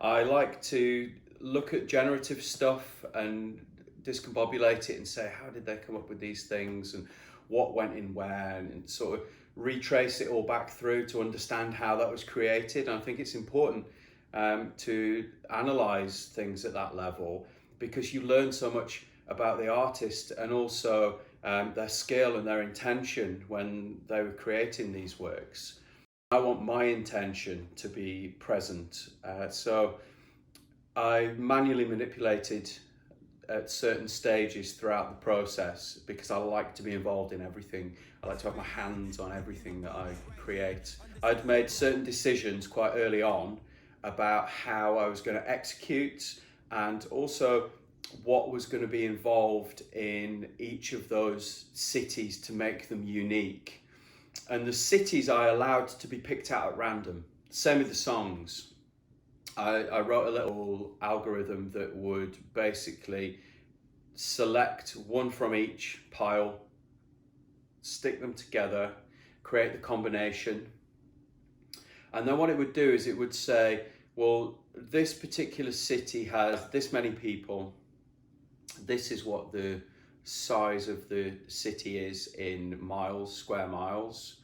I like to look at generative stuff and discombobulate it and say, how did they come up with these things and what went in where, and sort of retrace it all back through to understand how that was created. And I think it's important to analyze things at that level, because you learn so much about the artist and also their skill and their intention when they were creating these works. I want my intention to be present. So I manually manipulated at certain stages throughout the process because I like to be involved in everything. I like to have my hands on everything that I create. I'd made certain decisions quite early on about how I was going to execute, and also what was going to be involved in each of those cities to make them unique. And the cities I allowed to be picked out at random. Same with the songs. I wrote a little algorithm that would basically select one from each pile, stick them together, create the combination. And then what it would do is it would say, well, this particular city has this many people. This is what the size of the city is in miles, square miles.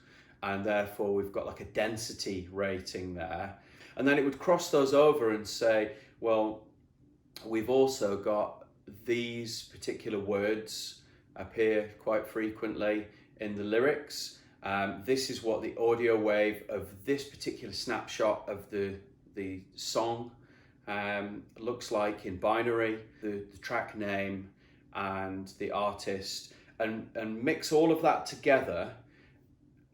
And therefore we've got like a density rating there. And then it would cross those over and say, well, we've also got these particular words appear quite frequently in the lyrics. This is what the audio wave of this particular snapshot of the song looks like in binary, the track name and the artist, and mix all of that together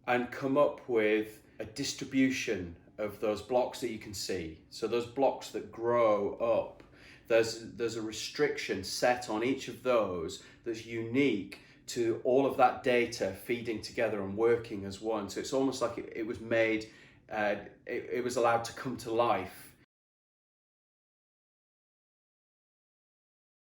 and come up with a distribution of those blocks that you can see. So those blocks that grow up, there's a restriction set on each of those that's unique to all of that data feeding together and working as one. So it's almost like it was made, it was allowed to come to life